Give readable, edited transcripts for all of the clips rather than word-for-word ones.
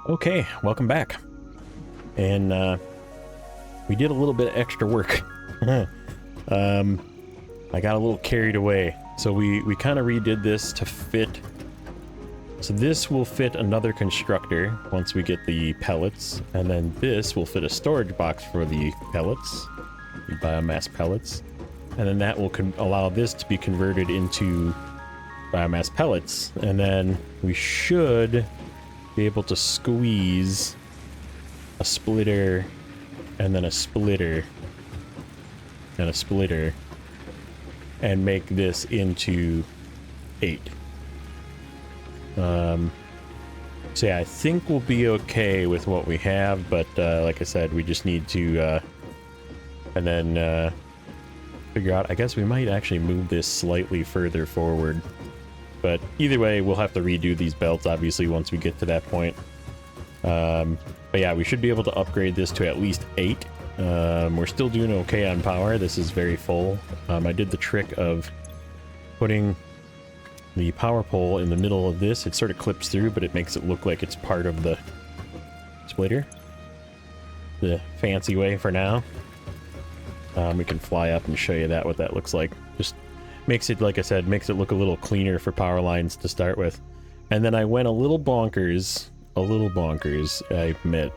Okay, welcome back. And we did a little bit of extra work. I got a little carried away. So we kind of redid this to fit. So this will fit another constructor once we get the pellets. And then this will fit a storage box for the pellets, the biomass pellets. And then that will allow this to be converted into biomass pellets. And then we should be able to squeeze a splitter and then a splitter and a splitter and make this into 8. So yeah, I think we'll be okay with what we have, but like I said, we just need to and then figure out. I guess we might actually move this slightly further forward, but either way we'll have to redo these belts obviously once we get to that point. But yeah, we should be able to upgrade this to at least 8. We're still doing okay on power. This is very full. I did the trick of putting the power pole in the middle of this. It sort of clips through, but it makes it look like it's part of the splitter. The fancy way for now. We can fly up and show you that, what that looks like. Just makes it, like I said, makes it look a little cleaner for power lines to start with. And then I went a little bonkers, I admit,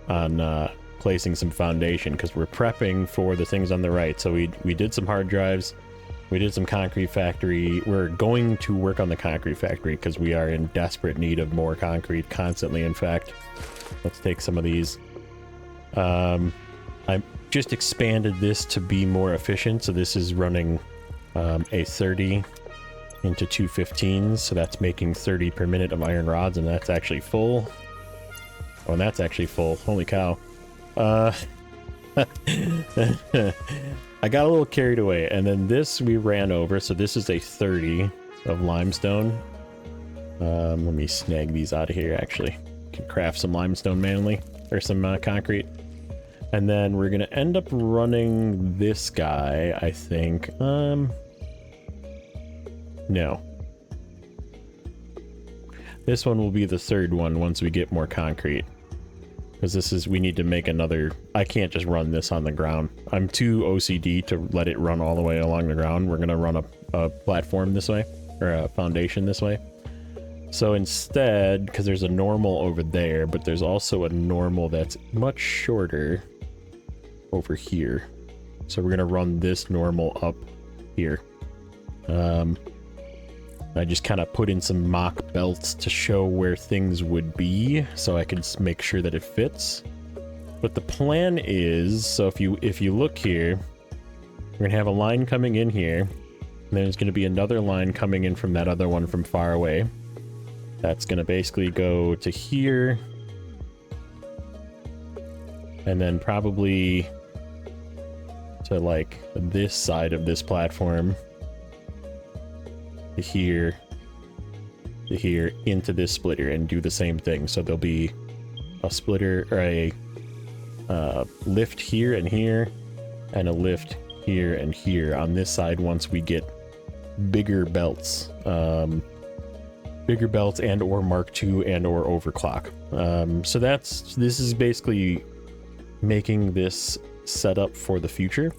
on placing some foundation, because we're prepping for the things on the right. So we did some hard drives, we did some concrete factory. We're going to work on the concrete factory because we are in desperate need of more concrete constantly. In fact, let's take some of these. I just expanded this to be more efficient. So this is running a 30 into 215s, so that's making 30 per minute of iron rods, and that's actually full. Oh, and that's actually full. Holy cow. I got a little carried away, and then this we ran over, so this is a 30 of limestone. Let me snag these out of here, actually. Can craft some limestone manually, or some concrete. And then we're gonna end up running this guy, I think. No. This one will be the third one once we get more concrete. Because this is, we need to make another, I can't just run this on the ground. I'm too OCD to let it run all the way along the ground. We're gonna run a platform this way, or a foundation this way. So instead, because there's a normal over there, but there's also a normal that's much shorter over here. So we're gonna run this normal up here. I just kind of put in some mock belts to show where things would be, so I can make sure that it fits. But the plan is, so if you look here, we're gonna have a line coming in here, and then there's gonna be another line coming in from that other one from far away. That's gonna basically go to here, and then probably to like this side of this platform. To here, into this splitter, and do the same thing. So there'll be a splitter, or a lift here and here, and a lift here and here on this side once we get bigger belts. Bigger belts and or Mark II and or overclock. So this is basically making this setup for the future,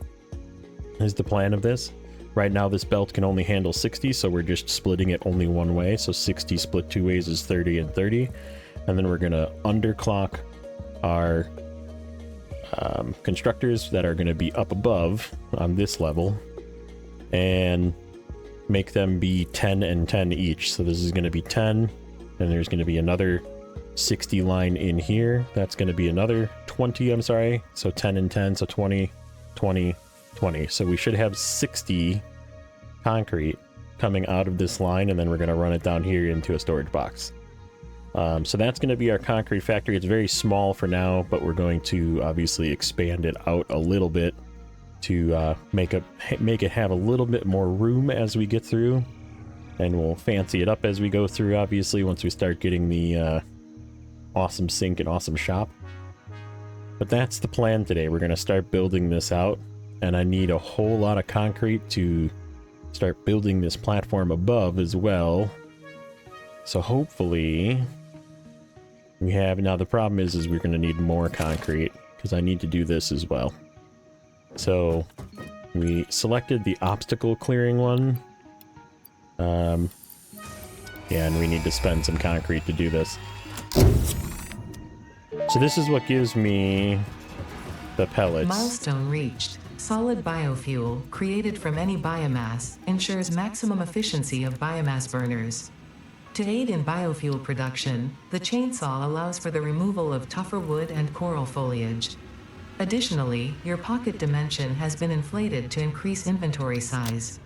is the plan of this. Right now this belt can only handle 60, so we're just splitting it only one way. So 60 split 2 ways is 30 and 30. And then we're gonna underclock our constructors that are gonna be up above on this level, and make them be 10 and 10 each. So this is gonna be 10, and there's gonna be another 60 line in here. That's gonna be another 20, I'm sorry. So 10 and 10, so 20, 20, 20. So we should have 60 concrete coming out of this line, and then we're going to run it down here into a storage box. So that's going to be our concrete factory. It's very small for now, but we're going to obviously expand it out a little bit to make it have a little bit more room as we get through, and we'll fancy it up as we go through, obviously, once we start getting the awesome sink and awesome shop. But that's the plan today. We're going to start building this out, and I need a whole lot of concrete to start building this platform above as well. So hopefully We have, now the problem is we're going to need more concrete, because I need to do this as well. So, we selected the obstacle clearing one. Yeah, and we need to spend some concrete to do this. So this is what gives me the pellets. Milestone reached. Solid biofuel, created from any biomass, ensures maximum efficiency of biomass burners. To aid in biofuel production, the chainsaw allows for the removal of tougher wood and coral foliage. Additionally, your pocket dimension has been inflated to increase inventory size.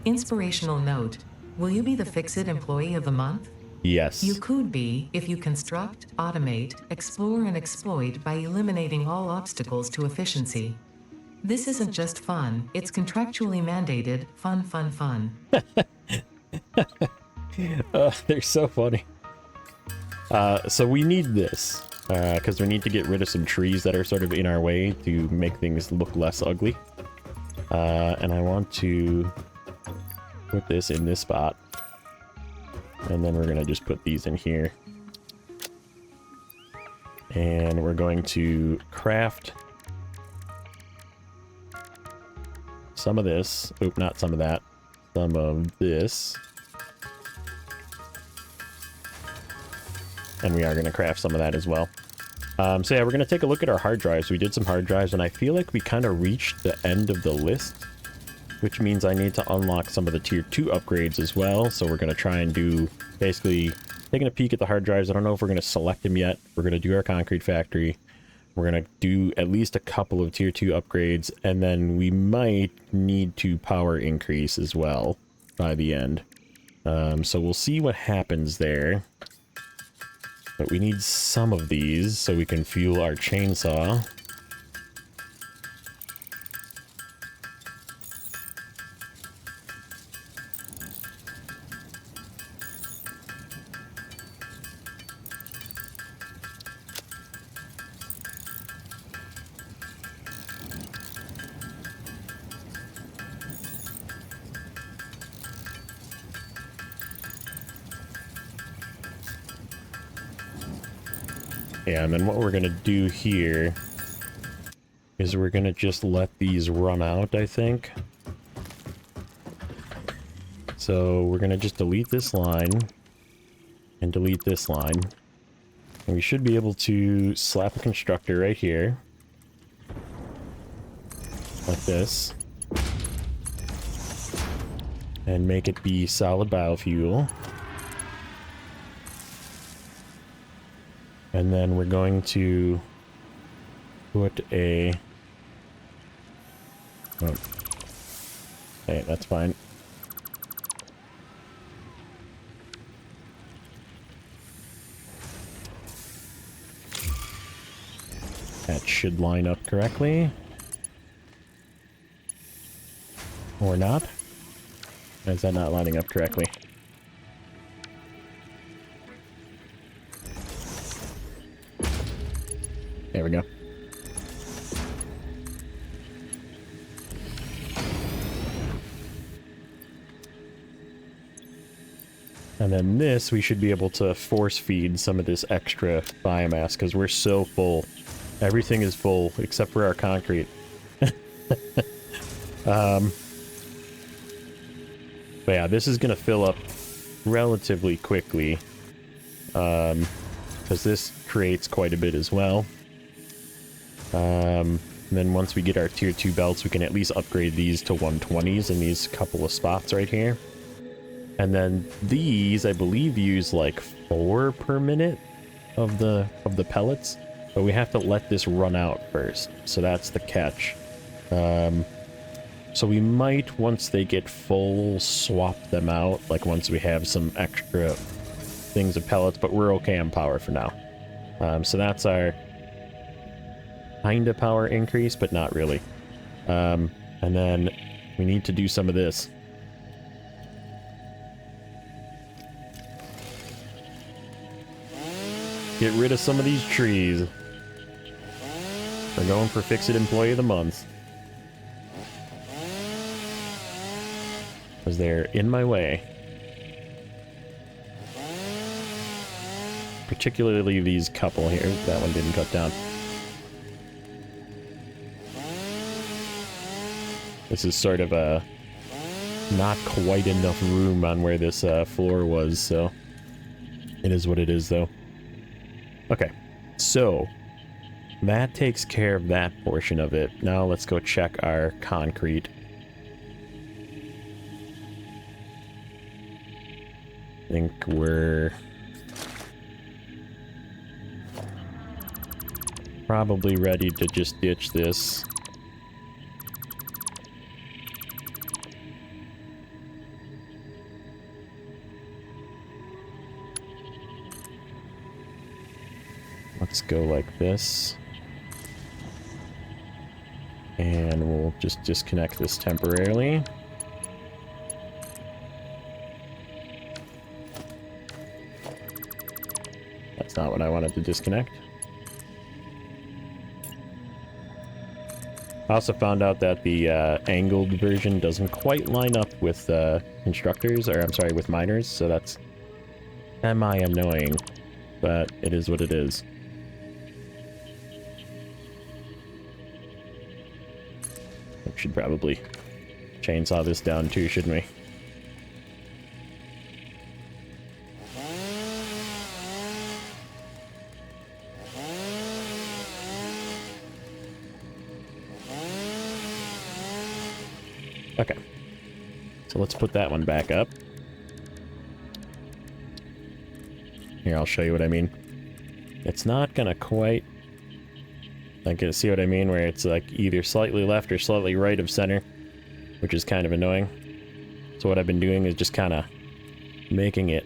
Inspirational note: will you be the Fix-It Employee of the Month? Yes. You could be if you construct, automate, explore, and exploit by eliminating all obstacles to efficiency. This isn't just fun, it's contractually mandated fun, fun, fun. They're so funny. So we need this, because we need to get rid of some trees that are sort of in our way to make things look less ugly. And I want to put this in this spot. And then we're going to just put these in here. And we're going to craft some of this. Oop, not some of that. Some of this. And we are going to craft some of that as well. So yeah, we're going to take a look at our hard drives. We did some hard drives, and I feel like we kind of reached the end of the list, which means I need to unlock some of the tier 2 upgrades as well. So we're going to try and do, basically, taking a peek at the hard drives. I don't know if we're going to select them yet. We're going to do our concrete factory. We're going to do at least a couple of tier 2 upgrades, and then we might need to power increase as well by the end. So we'll see what happens there. But we need some of these so we can fuel our chainsaw. Yeah, and then what we're going to do here is we're going to just let these run out, I think. So we're going to just delete this line and delete this line. And we should be able to slap a constructor right here. Like this. And make it be solid biofuel. And then we're going to put a... Oh. Hey, that's fine. That should line up correctly. Or not. Why is that not lining up correctly? There we go. And then this, we should be able to force feed some of this extra biomass, because we're so full. Everything is full, except for our concrete. But yeah, this is going to fill up relatively quickly. Because this creates quite a bit as well. And then once we get our tier 2 belts, we can at least upgrade these to 120s in these couple of spots right here. And then these, I believe, use like 4 per minute of the pellets, but we have to let this run out first. So that's the catch. So we might, once they get full, swap them out, like once we have some extra things of pellets, but we're okay on power for now. So that's our kind of power increase, but not really. And then we need to do some of this. Get rid of some of these trees. We're going for Fix-It Employee of the Month. Because they're in my way. particularly these couple here. That one didn't cut down. This is sort of a not quite enough room on where this floor was, so it is what it is, though. Okay, so that takes care of that portion of it. Now let's go check our concrete. I think we're probably ready to just ditch this. Let's go like this. And we'll just disconnect this temporarily. That's not what I wanted to disconnect. I also found out that the angled version doesn't quite line up with constructors, or I'm sorry, with miners, so that's semi-annoying, but it is what it is. We should probably chainsaw this down too, shouldn't we? Okay, so let's put that one back up. Here, I'll show you what I mean. It's not gonna quite... Like, see what I mean? Where it's like either slightly left or slightly right of center, which is kind of annoying. So what I've been doing is just kind of making it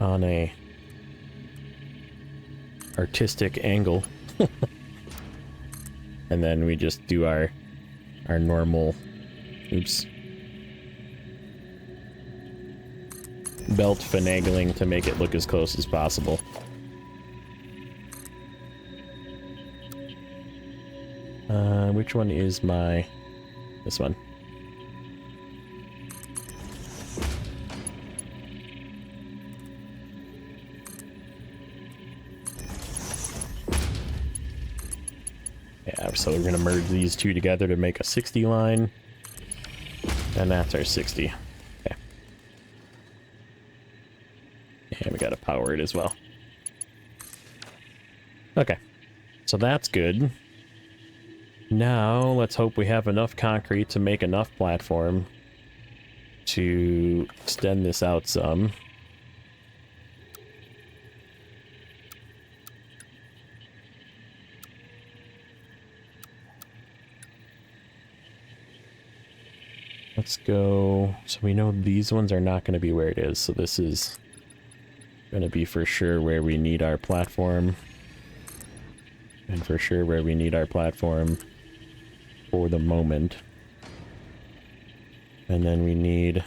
on a artistic angle. And then we just do our normal... Oops. Belt finagling to make it look as close as possible. Which one is my... This one. Yeah, so we're gonna merge these two together to make a 60 line. And that's our 60. Okay. And we gotta power it as well. Okay. So that's good. Now, let's hope we have enough concrete to make enough platform to extend this out some. Let's go... So we know these ones are not going to be where it is, so this is going to be for sure where we need our platform. And for sure where we need our platform for the moment. And then we need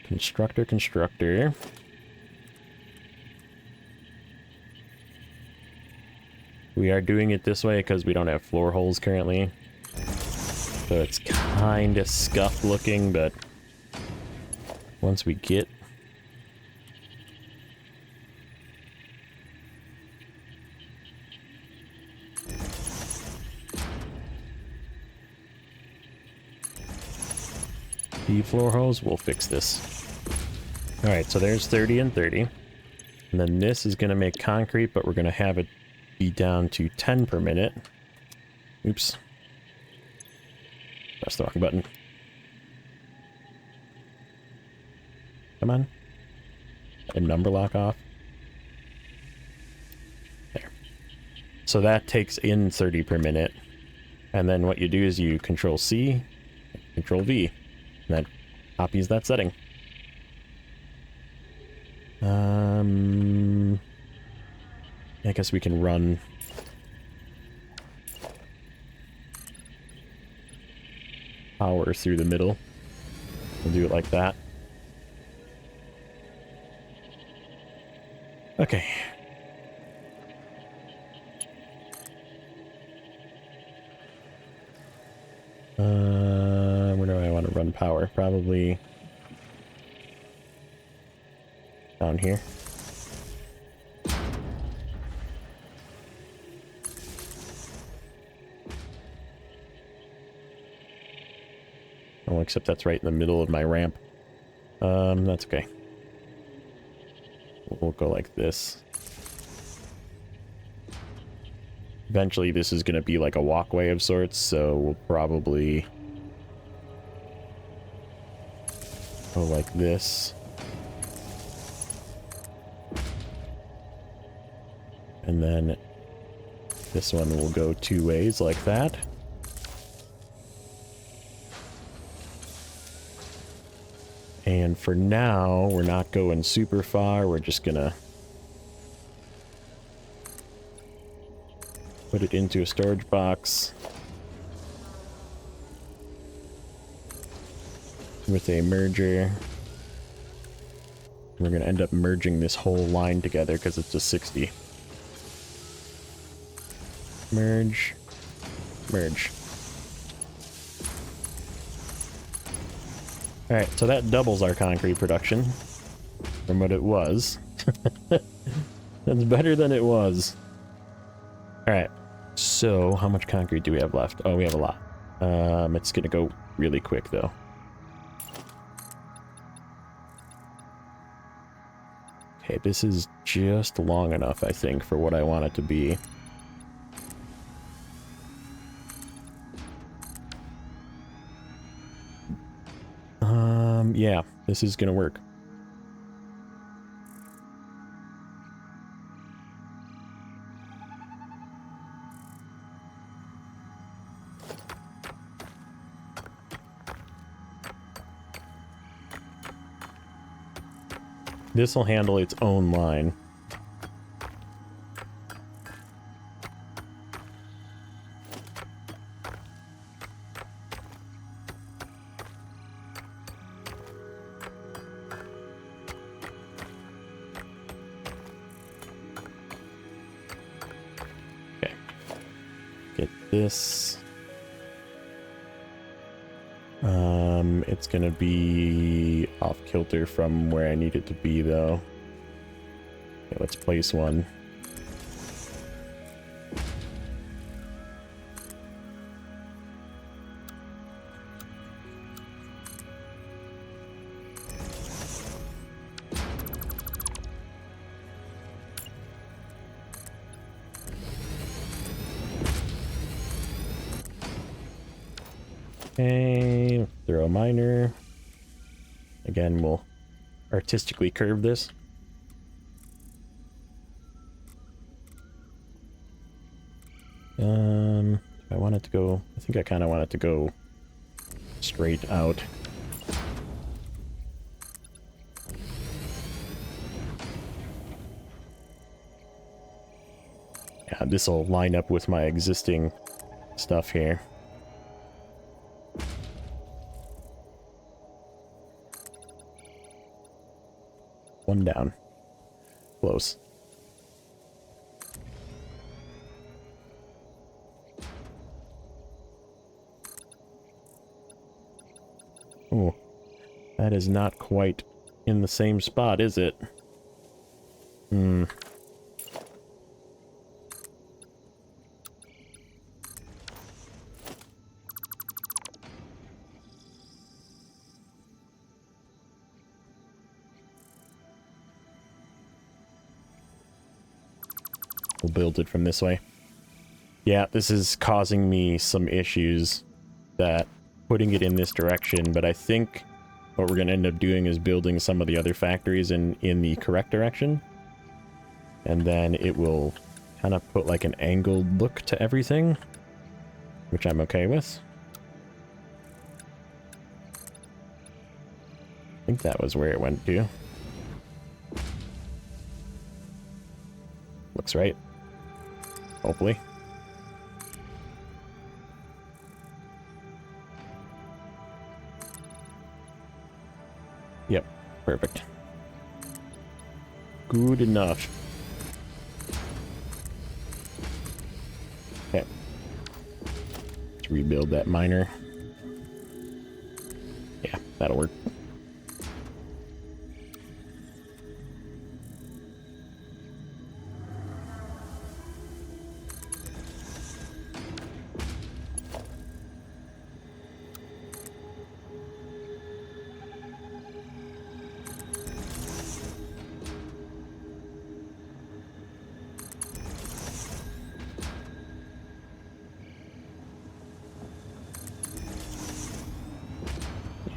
constructor. We are doing it this way because we don't have floor holes currently. So it's kind of scuffed looking, but once we get the floor holes, we'll fix this. Alright, so there's 30 and 30. And then this is going to make concrete, but we're going to have it be down to 10 per minute. Oops. Press the wrong button. Come on. And number lock off. There. So that takes in 30 per minute. And then what you do is you Control C, Control V. And that copies that setting. I guess we can run power through the middle. We'll do it like that. Okay. Where do I want to run power? Probably down here. Oh, except that's right in the middle of my ramp. That's okay. We'll go like this. Eventually this is going to be like a walkway of sorts, so we'll probably go like this. And then this one will go two ways like that. And for now, we're not going super far. We're just gonna put it into a storage box with a merger. We're gonna end up merging this whole line together because it's a 60. Merge. Merge. Alright, so that doubles our concrete production from what it was. That's better than it was. Alright, so how much concrete do we have left? Oh, we have a lot. It's gonna go really quick though. Okay, this is just long enough, I think, for what I want it to be. Yeah, this is gonna work. This will handle its own line. Okay. Get this. It's gonna be off kilter from where I need it to be, though. Okay, let's place one. Okay, throw a miner. Again, we'll artistically curve this. I want it to go, I think I kind of want it to go straight out. Yeah, this will line up with my existing stuff here. One down. Close. Oh, that is not quite in the same spot, is it? Hmm. We'll build it from this way. Yeah, this is causing me some issues that putting it in this direction, but I think what we're going to end up doing is building some of the other factories in the correct direction. And then it will kind of put like an angled look to everything, which I'm okay with. I think that was where it went to. Looks right. Hopefully. Yep, perfect. Good enough. Okay. Let's rebuild that miner. Yeah, that'll work.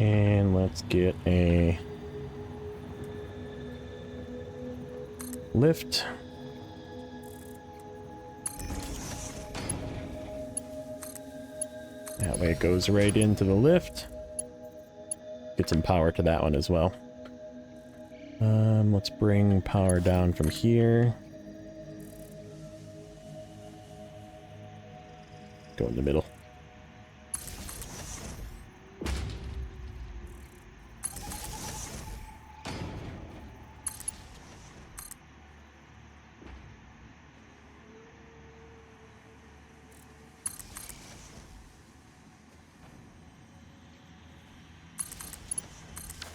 And let's get a lift. That way it goes right into the lift. Get some power to that one as well. Let's bring power down from here. Go in the middle.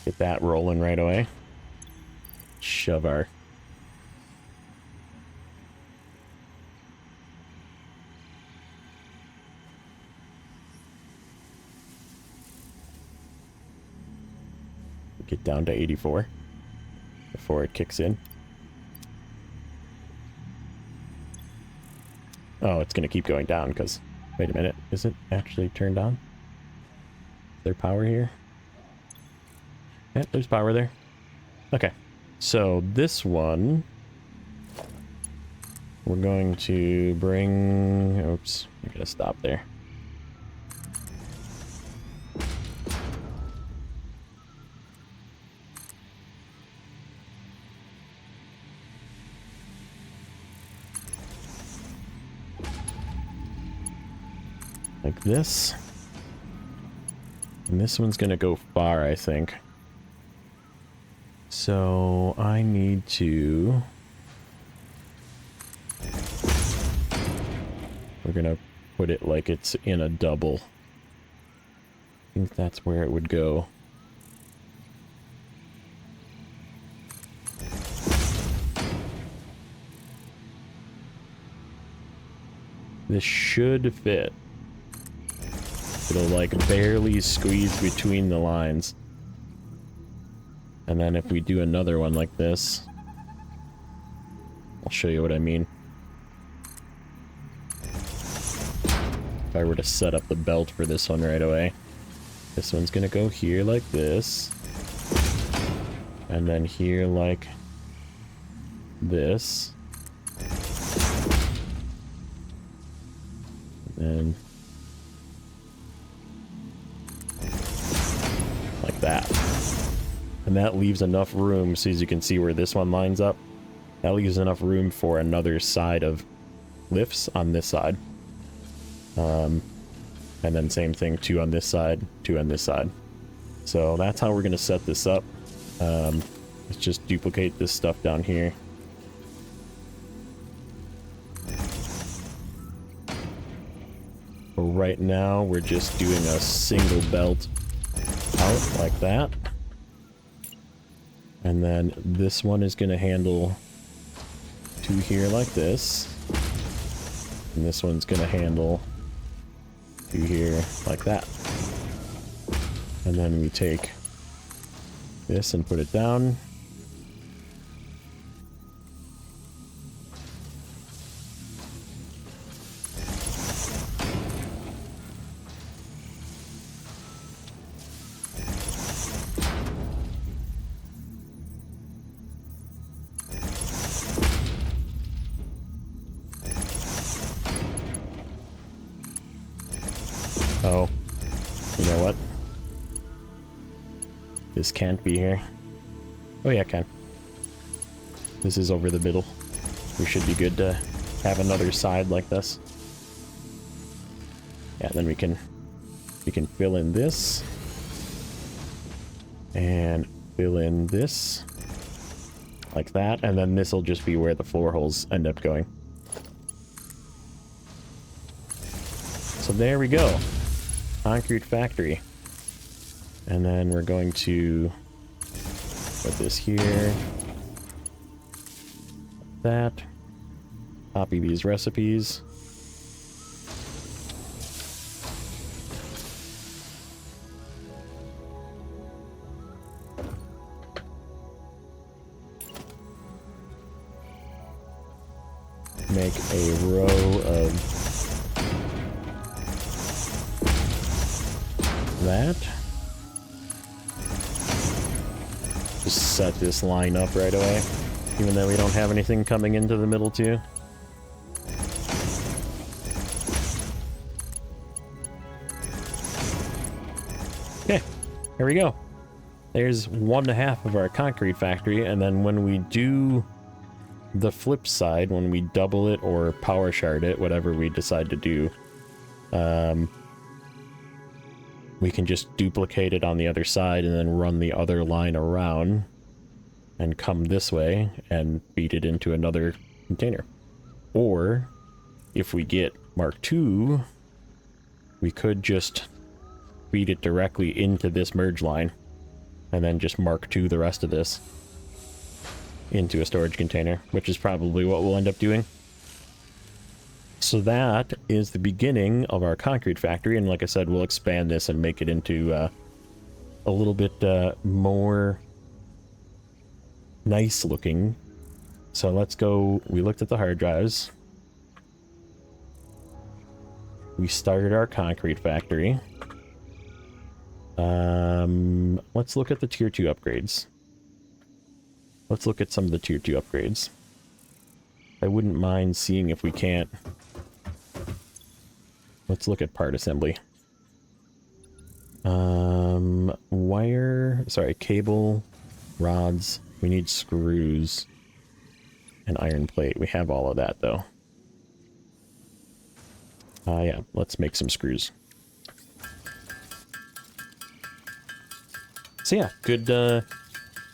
Get that rolling right away. Shove our get down to 84 before it kicks in. Oh, it's gonna keep going down because wait a minute, is it actually turned on? Is there power here? Yeah, there's power there. Okay. So this one, we're going to bring, oops, I gotta stop there. Like this. And this one's gonna go far, I think. So I need to... We're gonna put it like it's in a double. I think that's where it would go. This should fit. It'll like barely squeeze between the lines. And then if we do another one like this, I'll show you what I mean. If I were to set up the belt for this one right away, this one's gonna go here like this, and then here like this, and like that. And that leaves enough room, so as you can see where this one lines up, that leaves enough room for another side of lifts on this side. And then same thing, 2 on this side, 2 on this side. So that's how we're going to set this up. Let's just duplicate this stuff down here. For right now, we're just doing a single belt out like that. And then this one is going to handle 2 here like this. And this one's going to handle 2 here like that. And then we take this and put it down. Oh, you know what? This can't be here. Oh yeah, it can. This is over the middle. We should be good to have another side like this. Yeah, then we can fill in this. And fill in this. Like that, and then this will just be where the floor holes end up going. So there we go. Concrete factory. And then we're going to put this here. Like that. Copy these recipes. Make a row of that. Just set this line up right away, even though we don't have anything coming into the middle too. Okay, here we go. There's 1.5 of our concrete factory, and then when we do the flip side, when we double it or power shard it, whatever we decide to do, we can just duplicate it on the other side and then run the other line around and come this way and feed it into another container. Or if we get Mark II, we could just feed it directly into this merge line and then just Mark II the rest of this into a storage container, which is probably what we'll end up doing. So that is the beginning of our concrete factory, and like I said, we'll expand this and make it into a little bit more nice looking. So let's go. We looked at the hard drives. We started our concrete factory. Let's look at the tier 2 upgrades. Let's look at some of the tier 2 upgrades. I wouldn't mind seeing if we can't. Let's look at part assembly. Cable, rods. We need screws and iron plate. We have all of that though. Yeah, let's make some screws. So yeah, good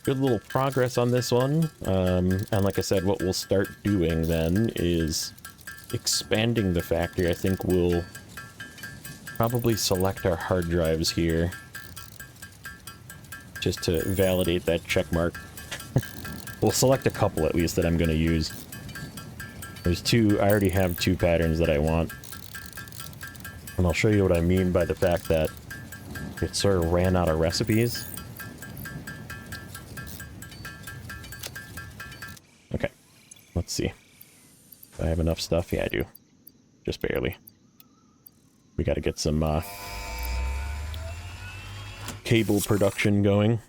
little progress on this one. And like I said, what we'll start doing then is expanding the factory. I think we'll probably select our hard drives here just to validate that check mark. We'll select a couple at least that I'm going to use. There's two, I already have 2 patterns that I want. And I'll show you what I mean by the fact that it sort of ran out of recipes. Okay, let's see. Do I have enough stuff? Yeah, I do. Just barely. We got to get some cable production going.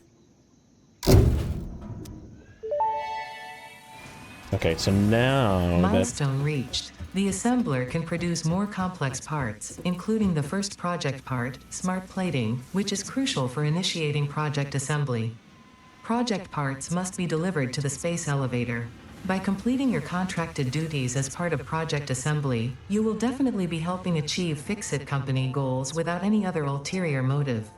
Okay, so now Milestone reached. The assembler can produce more complex parts, including the first project part, smart plating, which is crucial for initiating project assembly. Project parts must be delivered to the space elevator. By completing your contracted duties as part of project assembly, you will definitely be helping achieve Fix-It Company goals without any other ulterior motive.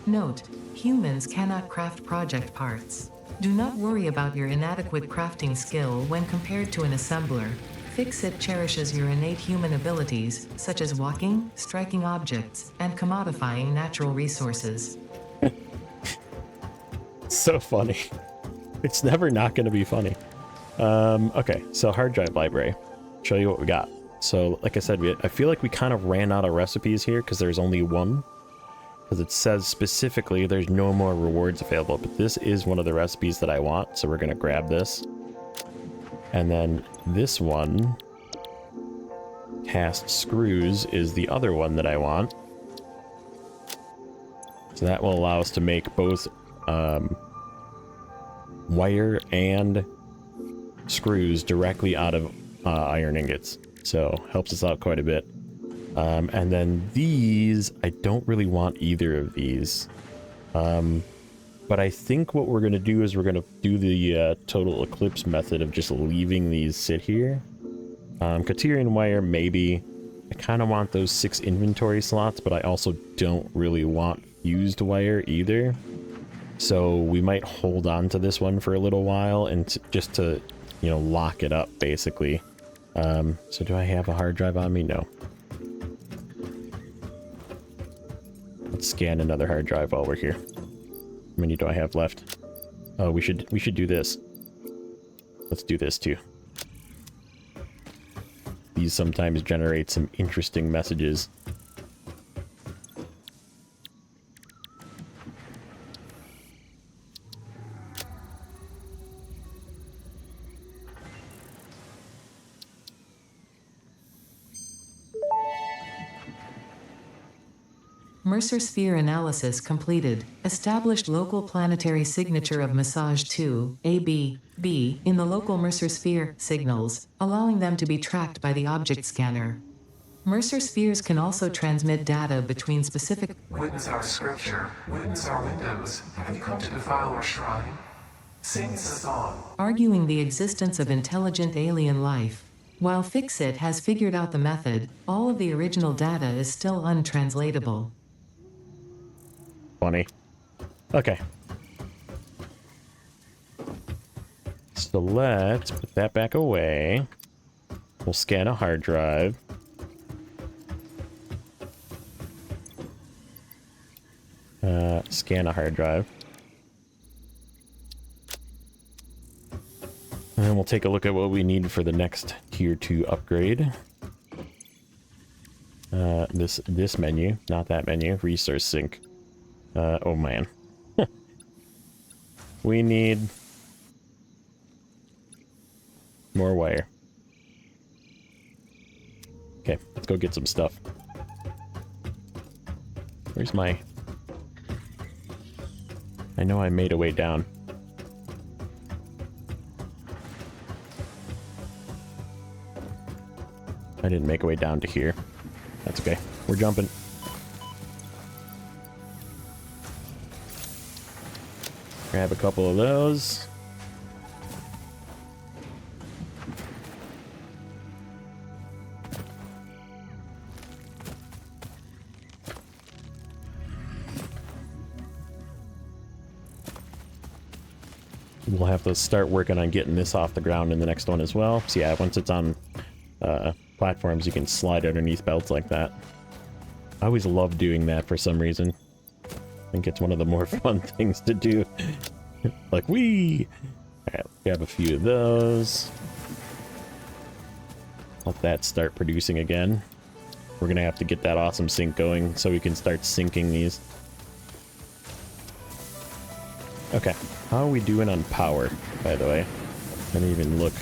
Note, humans cannot craft project parts. Do not worry about your inadequate crafting skill when compared to an assembler. Fix-It cherishes your innate human abilities, such as walking, striking objects, and commodifying natural resources. So funny. It's never not going to be funny. Okay, so hard drive library. Show you what we got. So, like I said, I feel like we kind of ran out of recipes here because there's only one. Because it says specifically there's no more rewards available, but this is one of the recipes that I want, so we're going to grab this. And then this one, cast screws, is the other one that I want. So that will allow us to make both wire and screws directly out of iron ingots. So helps us out quite a bit. And then these, I don't really want either of these. But I think what we're going to do is we're going to do the total eclipse method of just leaving these sit here. Katerian wire, maybe. I kind of want those 6 inventory slots, but I also don't really want fused wire either. So we might hold on to this one for a little while and just to, you know, lock it up, basically. So do I have a hard drive on me? No. Let's scan another hard drive while we're here. How many do I have left? Oh, we should do this. Let's do this too. These sometimes generate some interesting messages. Mercer sphere analysis completed. Established local planetary signature of massage 2, AB, B, in the local Mercer sphere signals, allowing them to be tracked by the object scanner. Mercer spheres can also transmit data between specific. Witness our scripture, witness our windows. Have you come to defile our shrine? Sing us a song. Arguing the existence of intelligent alien life. While Fixit has figured out the method, all of the original data is still untranslatable. Funny. Okay. So let's put that back away. We'll scan a hard drive. Scan a hard drive. And then we'll take a look at what we need for the next tier 2 upgrade. This menu, not that menu. Resource sync. Oh man. We need more wire. Okay, let's go get some stuff. Where's my... I know I made a way down. I didn't make a way down to here. That's okay. We're jumping. Grab a couple of those. We'll have to start working on getting this off the ground in the next one as well. So yeah, once it's on platforms, you can slide underneath belts like that. I always love doing that for some reason. I think it's one of the more fun things to do. Like, whee! Alright, grab a few of those. Let that start producing again. We're gonna have to get that awesome sync going so we can start syncing these. Okay, how are we doing on power, by the way? I didn't even look.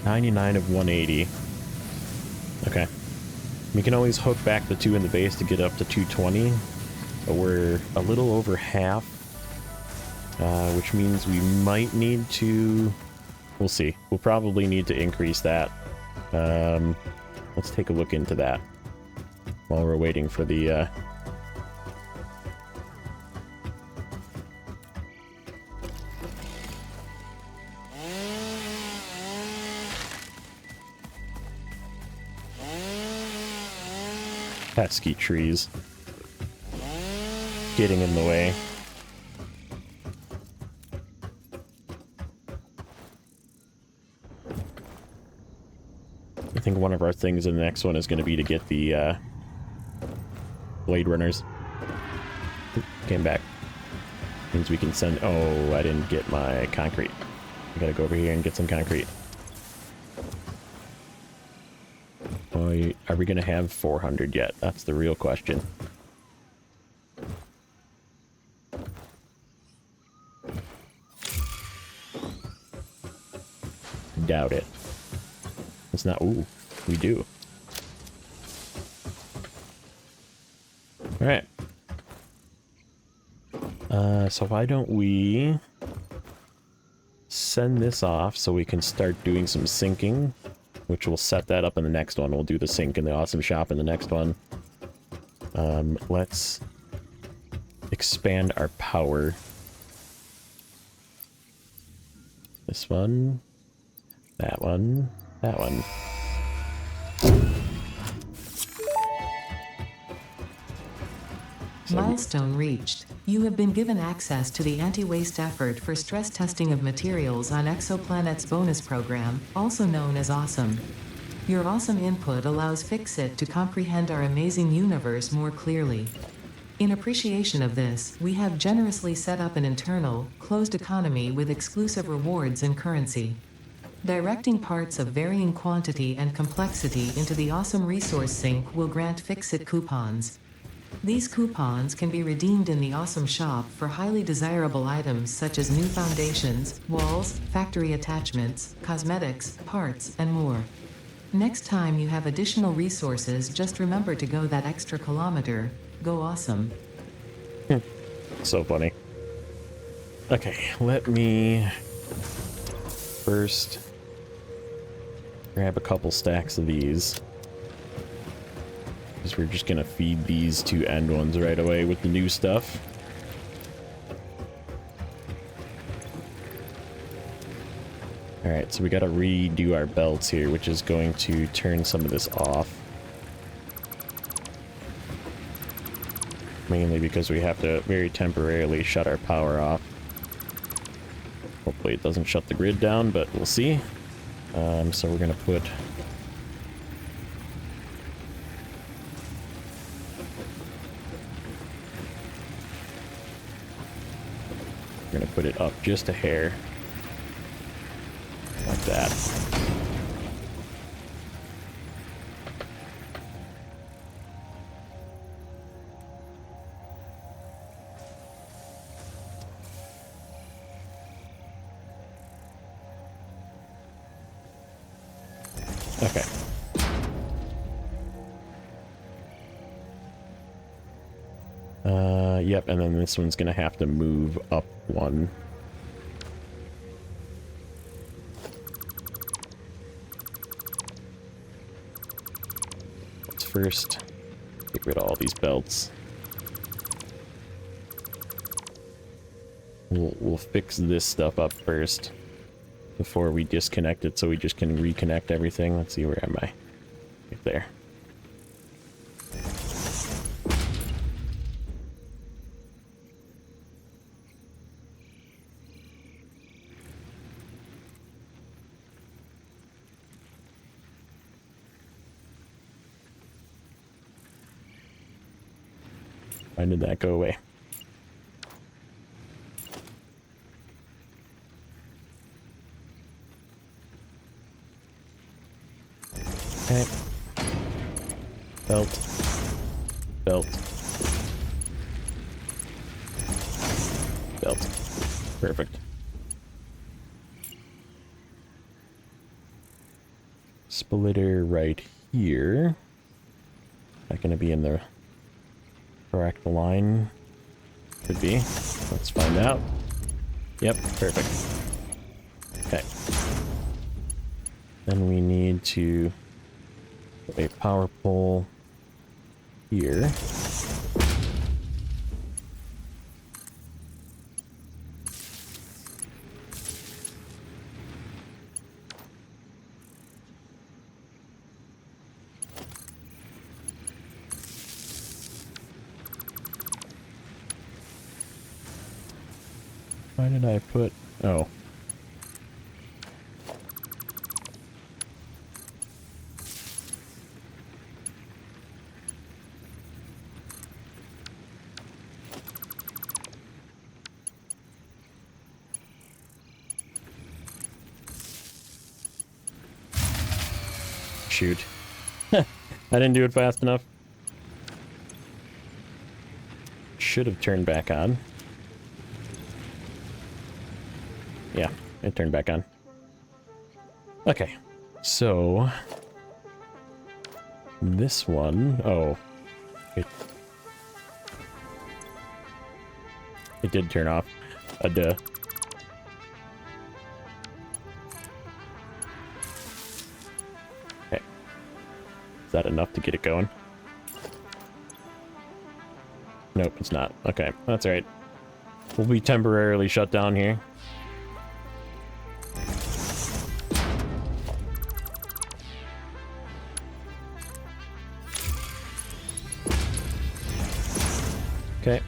99 of 180. Okay. We can always hook back the 2 in the base to get up to 220, but we're a little over half, which means we might need to... We'll see. We'll probably need to increase that. Let's take a look into that while we're waiting for the... pesky trees getting in the way. I think one of our things in the next one is going to be to get the Blade Runners. Came back. Means we can send... Oh, I didn't get my concrete. I gotta go over here and get some concrete. Are we going to have 400 yet? That's the real question. Doubt it. It's not... Ooh, we do. Alright. So why don't we send this off so we can start doing some syncing, which will set that up in the next one. We'll do the sync in the awesome shop in the next one. Let's expand our power. This one, that one, that one. Milestone reached. You have been given access to the anti-waste effort for stress testing of materials on Exoplanet's bonus program, also known as Awesome. Your awesome input allows Fixit to comprehend our amazing universe more clearly. In appreciation of this, we have generously set up an internal, closed economy with exclusive rewards and currency. Directing parts of varying quantity and complexity into the awesome resource sink will grant Fixit coupons. These coupons can be redeemed in the Awesome Shop for highly desirable items such as new foundations, walls, factory attachments, cosmetics, parts, and more. Next time you have additional resources, just remember to go that extra kilometer. Go awesome. So funny. Okay, let me first grab a couple stacks of these. Because we're just gonna feed these two end ones right away with the new stuff. Alright, so we gotta redo our belts here, which is going to turn some of this off. Mainly because we have to very temporarily shut our power off. Hopefully it doesn't shut the grid down, but we'll see. So we're gonna put... We're gonna put it up just a hair. Like that. Okay. Yep, and then this one's gonna have to move up one. Let's first get rid of all these belts. We'll fix this stuff up first before we disconnect it, so we just can reconnect everything. Let's see, where am I? Right there. Why did that go away? Okay. Belt. Belt. Belt. Perfect. Splitter right here. Not gonna be in the correct line. Could be. Let's find out. Yep, perfect. Okay. Then we need to put a power pole here. Why did I put... Oh. Shoot. I didn't do it fast enough. Should have turned back on. Yeah, it turned back on. Okay, so this one, oh, it did turn off. Duh. Okay, is that enough to get it going? Nope, it's not. Okay, that's all right. We'll be temporarily shut down here. Okay.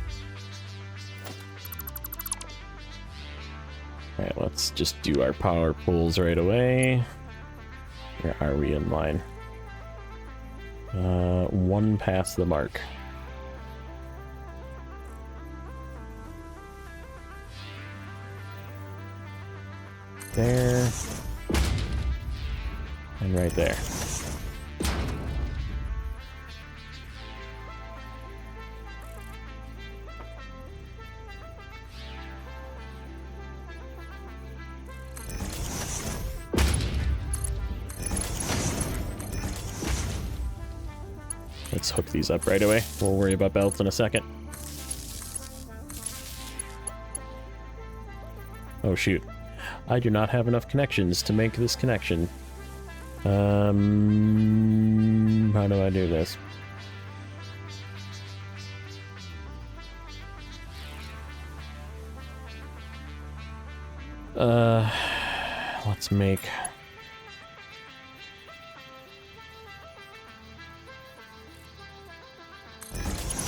Alright, let's just do our power pulls right away. Where are we in line? One past the mark. There. And right there. Let's hook these up right away. We'll worry about belts in a second. Oh shoot. I do not have enough connections to make this connection. How do I do this? Let's make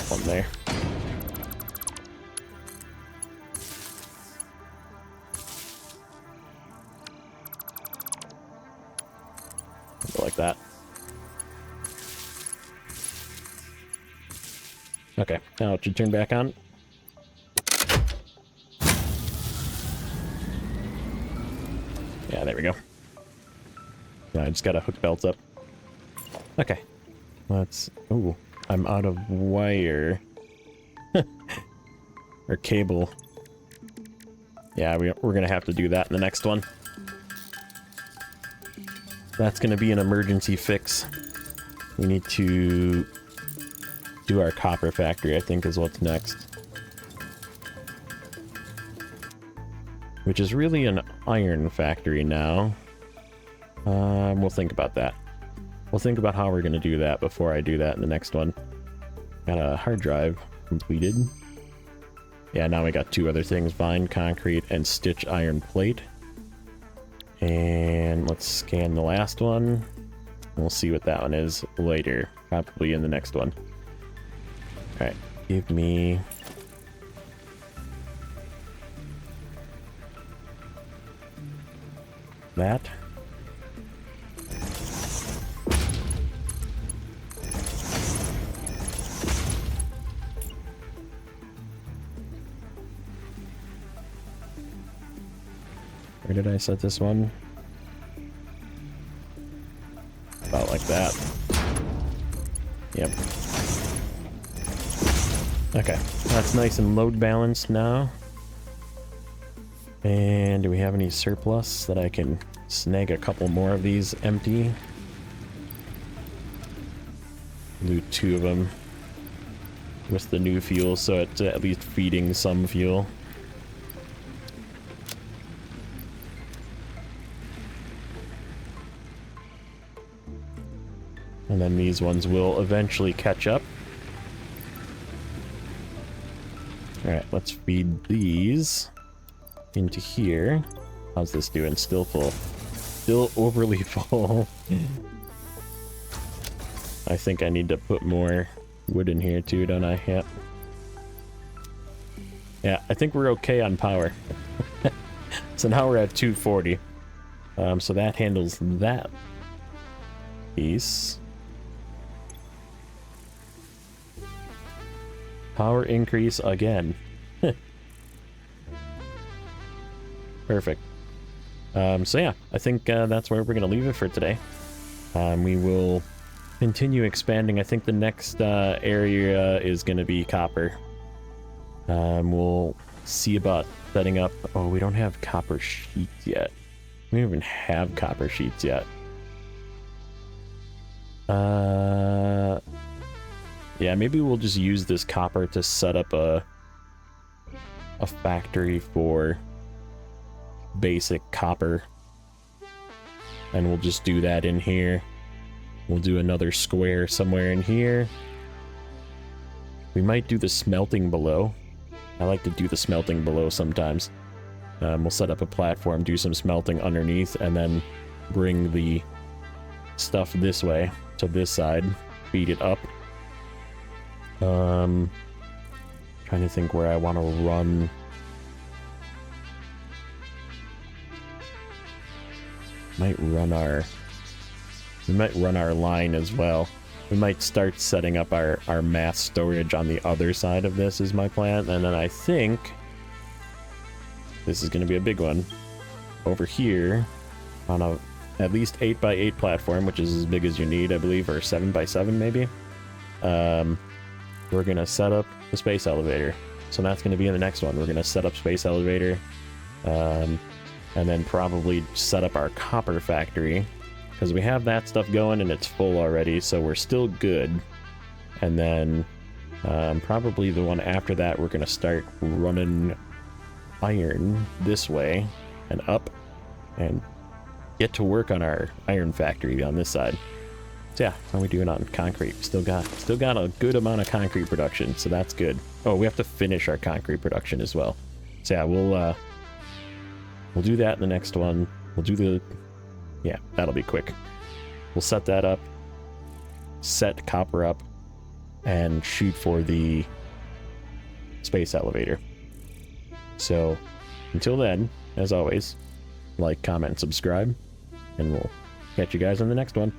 one there. Go like that. Okay, now it should turn back on. Yeah, there we go. Yeah, I just gotta hook belts up. Okay. Let's... Ooh, I'm out of wire. Or cable. Yeah, we're gonna have to do that in the next one. That's gonna be an emergency fix. We need to do our copper factory, I think, is what's next. Which is really an iron factory now. We'll think about that. We'll think about how we're going to do that before I do that in the next one. Got a hard drive completed. Yeah, now we got two other things. Vine concrete and stitch iron plate. And let's scan the last one. We'll see what that one is later. Probably in the next one. Alright, give me... that. Where did I set this one? About like that. Yep. Okay, that's nice and load balanced now. And do we have any surplus that I can snag a couple more of these empty? Loot two of them with the new fuel, so it's at least feeding some fuel. And then these ones will eventually catch up. Alright, let's feed these into here. How's this doing? Still full. Still overly full. I think I need to put more wood in here too, don't I? Yep. Yeah, I think we're okay on power. So now we're at 240. So that handles that piece. Power increase again. Perfect. So yeah, I think that's where we're going to leave it for today. We will continue expanding. I think the next area is going to be copper. We'll see about setting up... Oh, we don't have copper sheets yet. We don't even have copper sheets yet. Yeah, maybe we'll just use this copper to set up a factory for basic copper, and we'll just do that in here. We'll do another square somewhere in here. We might do the smelting below. I like to do the smelting below sometimes. We'll set up a platform, do some smelting underneath, and then bring the stuff this way to this side, feed it up. Trying to think where I want to run. We might run our line as well. We might start setting up our mass storage on the other side of this is my plan. And then I think this is going to be a big one. Over here on a at least 8x8 platform, which is as big as you need, I believe, or 7x7 maybe. We're going to set up the space elevator. So that's going to be in the next one. We're going to set up space elevator. And then probably set up our copper factory, because we have that stuff going and it's full already, so we're still good. And then probably the one after that, we're going to start running iron this way and up and get to work on our iron factory on this side. So yeah, how are we doing on concrete? Still got a good amount of concrete production, so that's good. Oh, we have to finish our concrete production as well. So yeah, we'll do that in the next one. Yeah, that'll be quick. We'll set that up, set copper up, and shoot for the space elevator. So until then, as always, like, comment, and subscribe, and we'll catch you guys on the next one.